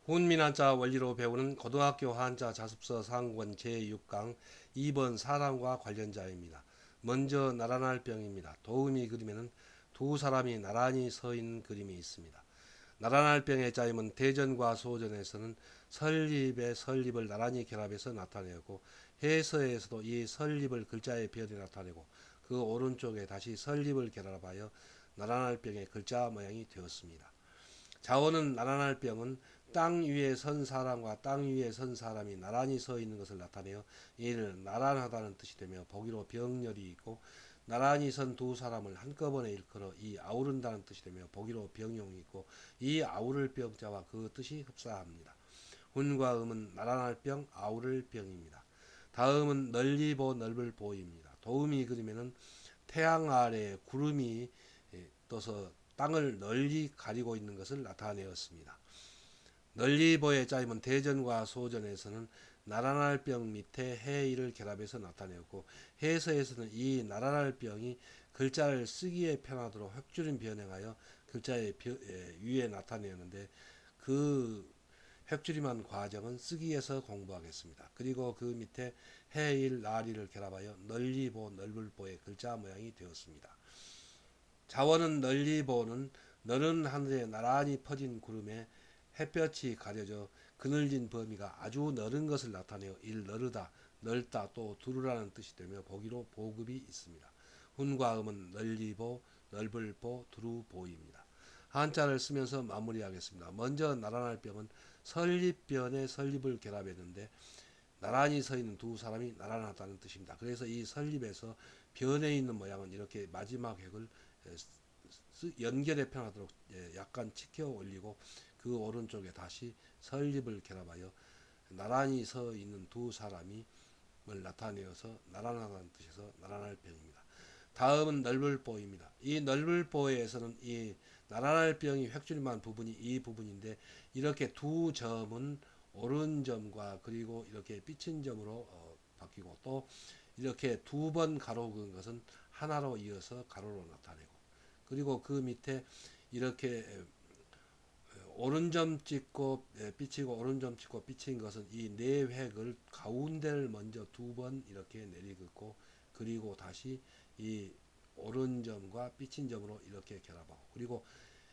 훈민한자 원리로 배우는 고등학교 한자 자습서 상권 제6강 2번 사람과 관련자입니다. 먼저 나란할 병입니다. 도우미 그림에는 두 사람이 나란히 서 있는 그림이 있습니다. 나란할 병의 짜임은 대전과 소전에서는 설립의 설립을 나란히 결합해서 나타내고 해서에서도 이 설립을 글자의 변에 나타내고 그 오른쪽에 다시 설립을 결합하여 나란할 병의 글자 모양이 되었습니다. 자원은 나란할 병은 땅 위에 선 사람과 땅 위에 선 사람이 나란히 서 있는 것을 나타내어 이를 나란하다는 뜻이 되며 보기로 병렬이 있고 나란히 선 두 사람을 한꺼번에 일컬어 이 아우른다는 뜻이 되며 보기로 병용이 있고 이 아우를 병자와 그 뜻이 흡사합니다. 훈과 음은 나란할 병, 아우를 병입니다. 다음은 널리보 넓을 보입니다. 도우미 그림에는 태양 아래 구름이 떠서 땅을 널리 가리고 있는 것을 나타내었습니다. 널리보의 짜임은 대전과 소전에서는 나란할 병 밑에 해일을 결합해서 나타내었고 해서에서는 이 나란할 병이 글자를 쓰기에 편하도록 획줄임 변형하여 글자의 위에 나타내었는데 그 획줄임한 과정은 쓰기에서 공부하겠습니다. 그리고 그 밑에 해일, 나리를 결합하여 널리보, 넓을보의 글자 모양이 되었습니다. 자원은 널리 보는 너른 하늘에 나란히 퍼진 구름에 햇볕이 가려져 그늘진 범위가 아주 넓은 것을 나타내어 일 너르다, 넓다 또 두루라는 뜻이 되며 보기로 보급이 있습니다. 훈과 음은 널리보, 넓을보, 두루보입니다. 한자를 쓰면서 마무리하겠습니다. 먼저 나란할 병은 설립변에 설립을 결합했는데 나란히 서 있는 두 사람이 나란하다는 뜻입니다. 그래서 이 설립에서 변에 있는 모양은 이렇게 마지막 획을 연결에 편하도록 약간 치켜 올리고 그 오른쪽에 다시 설립을 결합하여 나란히 서 있는 두 사람이 을 나타내어서 나란하다는 뜻에서 나란할 병입니다. 다음은 넓을보입니다. 이 넓을보에서는 이 나란할 병이 획줄임한 부분이 이 부분인데 이렇게 두 점은 오른점과 그리고 이렇게 삐친 점으로 바뀌고 또 이렇게 두 번 가로 그은 것은 하나로 이어서 가로로 나타내고 그리고 그 밑에 이렇게 오른점 찍고 삐치고 오른점 찍고 삐친 것은 이 네 획을 가운데를 먼저 두 번 이렇게 내리긋고 그리고 다시 이 오른점과 삐친 점으로 이렇게 결합하고 그리고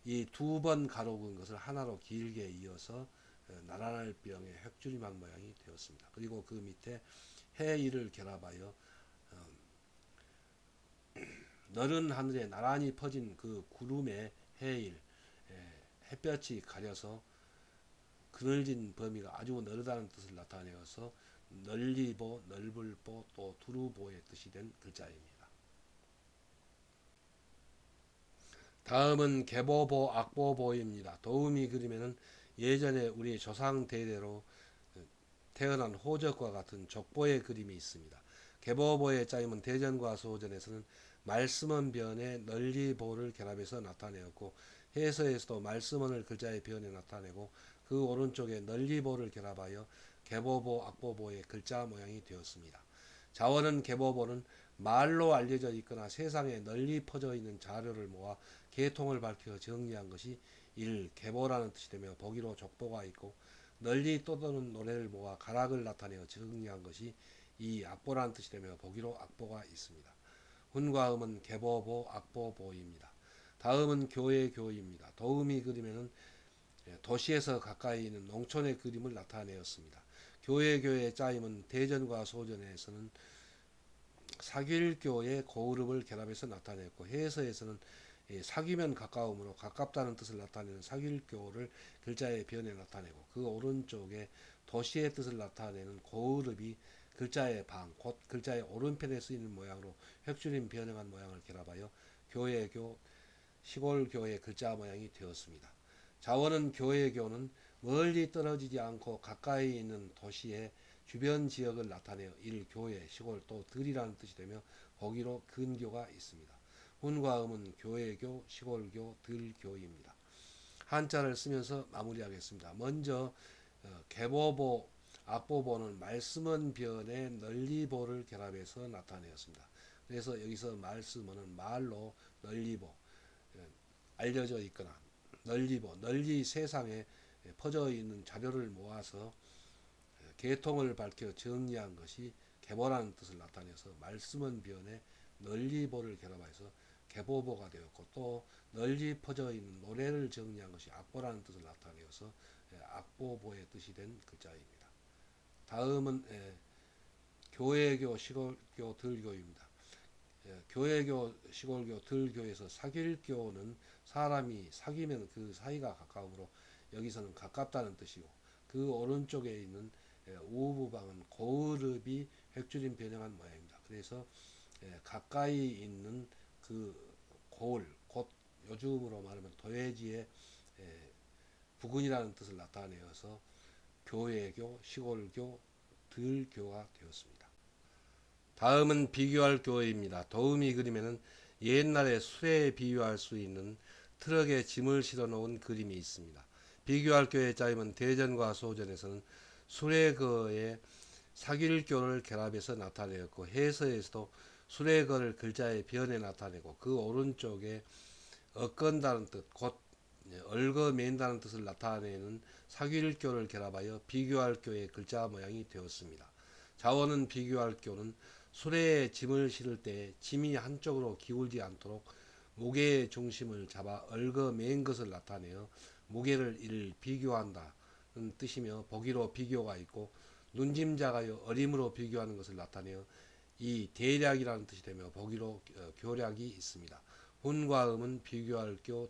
이 두 번 가로 그은 것을 하나로 길게 이어서 나란할 병의 획줄임한 모양이 되었습니다. 그리고 그 밑에 해일을 결합하여 너른 하늘에 나란히 퍼진 그 구름의 해일 햇볕이 가려서 그늘진 범위가 아주 넓다는 뜻을 나타내어서 널리보, 넓을보, 또 두루보의 뜻이 된 글자입니다. 다음은 계보보, 악보보입니다. 도우미 그림에는 예전에 우리 조상 대대로 태어난 호적과 같은 족보의 그림이 있습니다. 계보보의 짜임은 대전과 소전에서는 말씀은 변에 널리보를 결합해서 나타내었고 해서에서도 말씀은을 글자의 변에 나타내고 그 오른쪽에 널리보를 결합하여 계보보, 악보보의 글자 모양이 되었습니다. 자원은 계보보는 말로 알려져 있거나 세상에 널리 퍼져 있는 자료를 모아 계통을 밝혀 정리한 것이 계보라는 뜻이 되며 보기로 족보가 있고 널리 떠도는 노래를 모아 가락을 나타내어 정리한 것이 이 악보라는 뜻이 되며 보기로 악보가 있습니다. 훈과 음은 계보보, 악보보입니다. 다음은 교회교입니다. 도우미 그림에는 도시에서 가까이 있는 농촌의 그림을 나타내었습니다. 교회교의 짜임은 대전과 소전에서는 사귈교의 고으름을 결합해서 나타냈고 해서에서는 사귀면 가까움으로 가깝다는 뜻을 나타내는 사귈교를 글자의 변에 나타내고 그 오른쪽에 도시의 뜻을 나타내는 고으름이 글자의 방, 곧 글자의 오른편에 쓰이는 모양으로 획줄임 변형한 모양을 결합하여 교회교, 시골교의 글자 모양이 되었습니다. 자원은 교회교는 멀리 떨어지지 않고 가까이 있는 도시의 주변 지역을 나타내어 교회, 시골 또 들이라는 뜻이 되며 거기로 근교가 있습니다. 훈과 음은 교회교, 시골교, 들교입니다. 한자를 쓰면서 마무리하겠습니다. 먼저 계보보, 악보보는 말씀은 변에 널리보를 결합해서 나타내었습니다. 그래서 여기서 말씀은 말로 널리보, 알려져 있거나 널리보, 널리 세상에 퍼져 있는 자료를 모아서 계통을 밝혀 정리한 것이 계보라는 뜻을 나타내서 말씀은 비언에 널리보를 결합해서 계보보가 되었고, 또 널리 퍼져 있는 노래를 정리한 것이 악보라는 뜻을 나타내어서 악보보의 뜻이 된 글자입니다. 다음은 교회교, 시골교, 들교입니다. 교회교, 시골교, 들교에서 사귈교는 사람이 사귀면 그 사이가 가까우므로 여기서는 가깝다는 뜻이고, 그 오른쪽에 있는 우부방은 고을읍이 획줄임 변형한 모양입니다. 그래서 가까이 있는 그 고을, 곧 요즘으로 말하면 도회지의 부근이라는 뜻을 나타내어서 교회교, 시골교, 들교가 되었습니다. 다음은 비교할 교회입니다. 도우미 그림에는 옛날에 수레에 비유할 수 있는 트럭에 짐을 실어 놓은 그림이 있습니다. 비교할 교회의 짜임은 대전과 소전에서는 수레거에 사길교를 결합해서 나타내었고, 해서에서도 수레거를 글자의 변에 나타내고, 그 오른쪽에 엇건다는 뜻, 곧 얽어맨다는 뜻을 나타내는 사길교를 결합하여 비교할 교의 글자 모양이 되었습니다. 자원은 비교할 교는 수레에 짐을 실을 때 짐이 한쪽으로 기울지 않도록 무게의 중심을 잡아 얽어맨 것을 나타내어 무게를 이를 비교한다는 뜻이며, 보기로 비교가 있고, 눈짐작하여 어림으로 비교하는 것을 나타내어 이 대략이라는 뜻이 되며, 보기로 교략이 있습니다. 훈과 음은 비교할 교,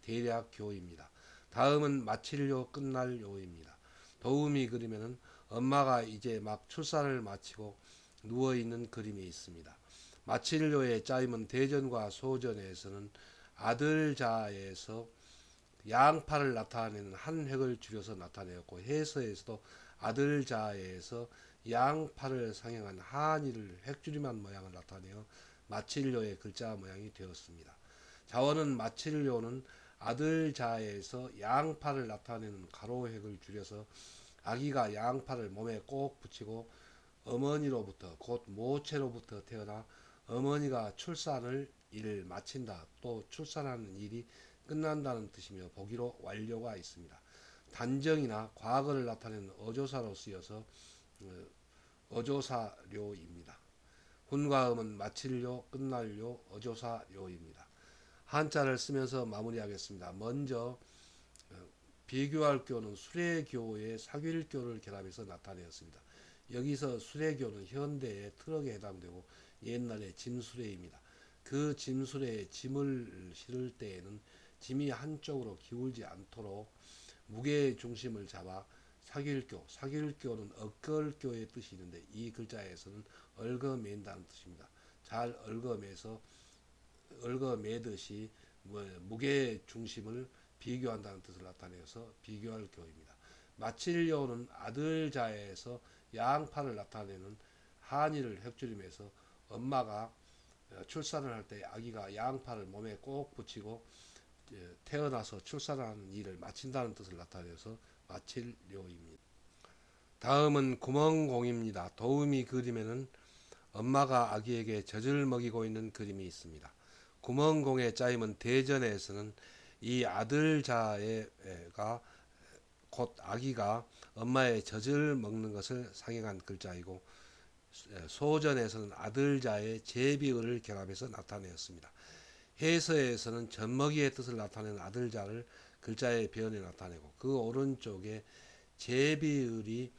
대략 교입니다. 다음은 마칠요, 끝날 요입니다. 도우미 그림에는 엄마가 이제 막 출산을 마치고 누워있는 그림이 있습니다. 마칠요의 짜임은 대전과 소전에서는 아들자에서 양팔을 나타내는 한 획을 줄여서 나타내었고, 해서에서도 아들자에서 양팔을 상행한 한이를 획줄임한 모양을 나타내어 마칠요의 글자 모양이 되었습니다. 자원은 마칠요는 아들자에서 양팔을 나타내는 가로획을 줄여서 아기가 양팔을 몸에 꼭 붙이고 어머니로부터, 곧 모체로부터 태어나 어머니가 출산을 일을 마친다, 또 출산하는 일이 끝난다는 뜻이며, 보기로 완료가 있습니다. 단정이나 과거를 나타내는 어조사로 쓰여서 어조사료입니다. 훈과 음은 마칠료, 끝날료, 어조사료입니다. 한자를 쓰면서 마무리하겠습니다. 먼저 비교할 교는 수레교의 사길교를 결합해서 나타내었습니다. 여기서 수레교는 현대의 트럭에 해당되고 옛날의 짐수레입니다. 그 짐수레에 짐을 실을 때에는 짐이 한쪽으로 기울지 않도록 무게의 중심을 잡아 사길교, 사길교는 엇걸교의 뜻이 있는데, 이 글자에서는 얽어맨다는 뜻입니다. 잘 얽어매듯이 무게의 중심을 비교한다는 뜻을 나타내어서 비교할 교입니다. 마칠료는 아들자에서 양팔을 나타내는 한이를 획줄임해서 엄마가 출산을 할 때 아기가 양팔을 몸에 꼭 붙이고 태어나서 출산하는 일을 마친다는 뜻을 나타내서 마칠료입니다. 다음은 구멍공입니다. 도우미 그림에는 엄마가 아기에게 젖을 먹이고 있는 그림이 있습니다. 구멍공의 짜임은 대전에서는 이 아들자가 곧 아기가 엄마의 젖을 먹는 것을 상행한 글자이고, 소전에서는 아들자의 제비을을 결합해서 나타내었습니다. 해서에서는 젖먹이의 뜻을 나타내는 아들자를 글자의 변에 나타내고, 그 오른쪽에 제비을이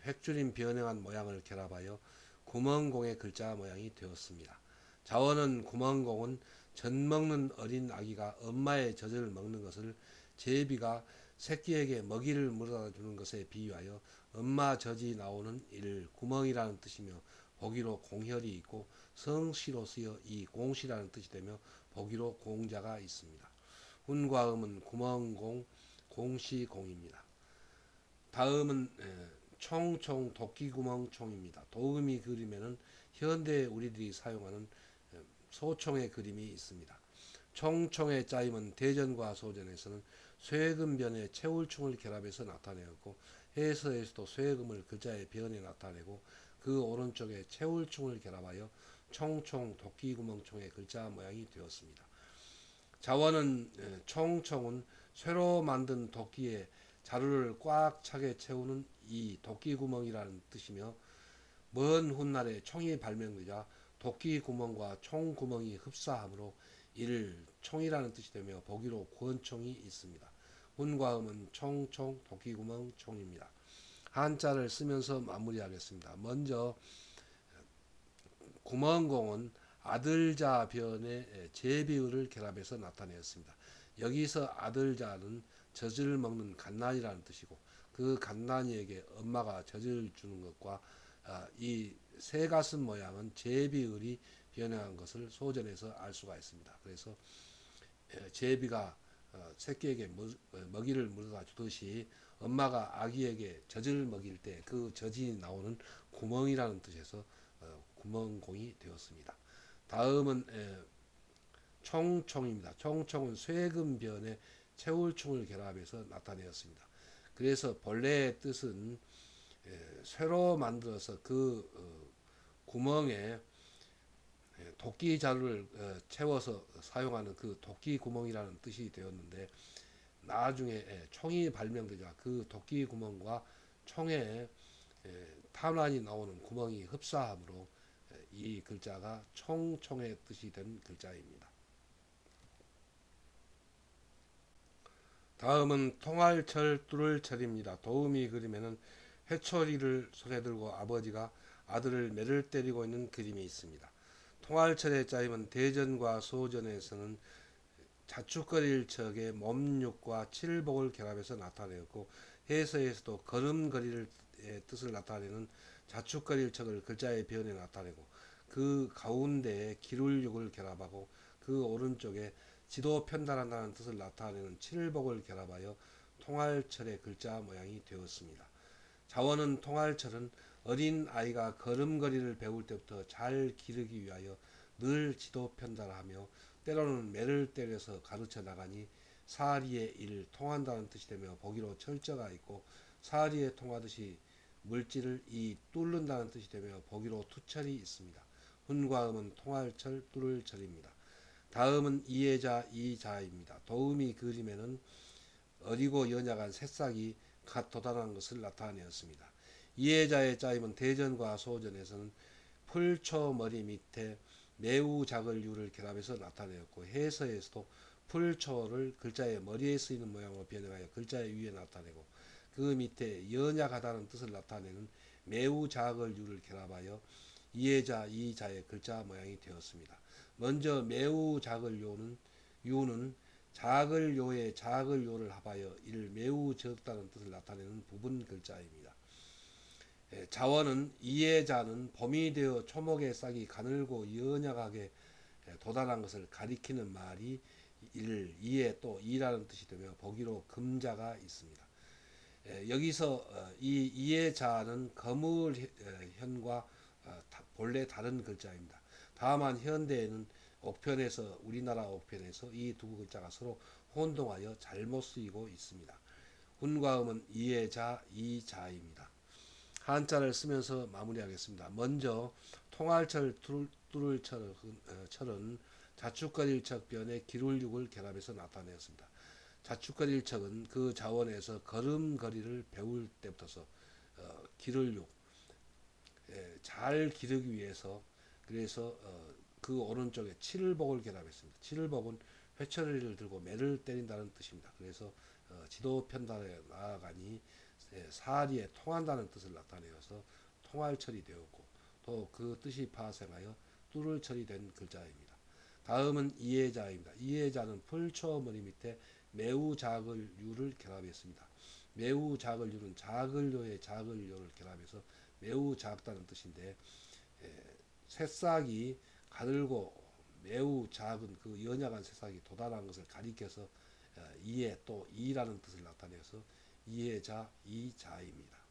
획줄임 변형한 모양을 결합하여 구멍공의 글자 모양이 되었습니다. 자원은 구멍공은 젖 먹는 어린 아기가 엄마의 젖을 먹는 것을 제비가 새끼에게 먹이를 물어다 주는 것에 비유하여 엄마 젖이 나오는 이를 구멍이라는 뜻이며, 보기로 공혈이 있고 성시로 쓰여 이 공시라는 뜻이 되며, 보기로 공자가 있습니다. 훈과 음은 구멍공, 공시공입니다. 다음은 총총 도끼구멍 총입니다. 도우미 그림에는 현대 우리들이 사용하는 소총의 그림이 있습니다. 총총의 짜임은 대전과 소전에서는 쇠금변에 채울충을 결합해서 나타내었고, 해서에서도 쇠금을 글자의 변에 나타내고, 그 오른쪽에 채울충을 결합하여 총총 도끼구멍총의 글자 모양이 되었습니다. 자원은 총총은 쇠로 만든 도끼에 자루를 꽉 차게 채우는 이 도끼구멍이라는 뜻이며 먼 훗날에 총이 발명되자 도끼구멍과 총구멍이 흡사하므로 이를 총이라는 뜻이 되며 보기로 권총이 있습니다. 훈과 음은 총총 도끼구멍 총입니다. 한자를 쓰면서 마무리하겠습니다. 먼저 구멍공은 아들자 변의 제비의를 결합해서 나타내었습니다. 여기서 아들자는 젖을 먹는 갓난이라는 뜻이고 그 갓난이에게 엄마가 젖을 주는 것과 이 새가슴 모양은 제비을이 변형한 것을 소전에서 알 수가 있습니다. 그래서 제비가 새끼에게 먹이를 물어다 주듯이 엄마가 아기에게 젖을 먹일 때 그 젖이 나오는 구멍이라는 뜻에서 구멍공이 되었습니다. 다음은 총총입니다. 총총은 쇠금변에 채울총을 결합해서 나타내었습니다. 그래서 본래의 뜻은 쇠로 만들어서 그 구멍에 도끼 자루를 채워서 사용하는 그 도끼 구멍이라는 뜻이 되었는데 나중에 총이 발명되자 그 도끼 구멍과 총에 탄환이 나오는 구멍이 흡사하므로 이 글자가 총총의 뜻이 된 글자입니다. 다음은 통할철 뚫을철입니다. 도우미 그림에는 회초리를 손에 들고 아버지가 아들을 매를 때리고 있는 그림이 있습니다. 통할철의 짜임은 대전과 소전에서는 자축거릴 척의 몸육과 칠복을 결합해서 나타내었고 해서에서도 걸음거릴 뜻을 나타내는 자축거릴 척을 글자의 변에 나타내고 그 가운데에 기룰육을 결합하고 그 오른쪽에 지도 편달한다는 뜻을 나타내는 칠복을 결합하여 통할철의 글자 모양이 되었습니다. 자원은 통할철은 어린 아이가 걸음걸이를 배울 때부터 잘 기르기 위하여 늘 지도 편달하며 때로는 매를 때려서 가르쳐 나가니 사리의 일 통한다는 뜻이 되며 보기로 철자가 있고 사리에 통하듯이 물질을 이 뚫는다는 뜻이 되며 보기로 투철이 있습니다. 훈과 음은 통할철 뚫을철입니다. 다음은 이해자 이자입니다. 도우미 그림에는 어리고 연약한 새싹이 갓 돋아난 것을 나타내었습니다. 이해자의 짜임은 대전과 소전에서는 풀초 머리 밑에 매우 작을 유를 결합해서 나타내었고 해서에서도 풀초를 글자의 머리에 쓰이는 모양으로 변형하여 글자의 위에 나타내고 그 밑에 연약하다는 뜻을 나타내는 매우 작을 유를 결합하여 이해자 이자의 글자 모양이 되었습니다. 먼저 매우 작을 유는 작을 요에 작을 요를 합하여 이를 매우 적다는 뜻을 나타내는 부분 글자입니다. 자원은 이해자는 봄이 되어 초목의 싹이 가늘고 연약하게 도달한 것을 가리키는 말이 이에 또 이라는 뜻이 되며 보기로 금자가 있습니다. 여기서 이 이해자는 거물현과 본래 다른 글자입니다. 다만 현대에는 옥편에서 우리나라 옥편에서 이 두 글자가 서로 혼동하여 잘못 쓰이고 있습니다. 훈과음은 이해자 이자입니다. 한자를 쓰면서 마무리하겠습니다. 먼저 통할철 뚫을 철은 자축거릴 척변에 기룰육을 결합해서 나타내었습니다. 자축거릴 척은 그 자원에서 걸음거리를 배울 때부터서 기룰육 잘 기르기 위해서 그래서 그 오른쪽에 칠복을 결합했습니다. 칠복은 회초리를 들고 매를 때린다는 뜻입니다. 그래서 지도 편달에 나아가니 사리에 통한다는 뜻을 나타내어서 통할철이 되었고 또 그 뜻이 파생하여 뚫을철이 된 글자입니다. 다음은 이해자입니다. 이해자는 풀초 머리 밑에 매우 작을 유를 결합했습니다. 매우 작을 유는 작을 요에 작을 요를 결합해서 매우 작다는 뜻인데 새싹이 가늘고 매우 작은 그 연약한 새싹이 도달한 것을 가리켜서 이해 또 이라는 뜻을 나타내서 이해자 이자입니다.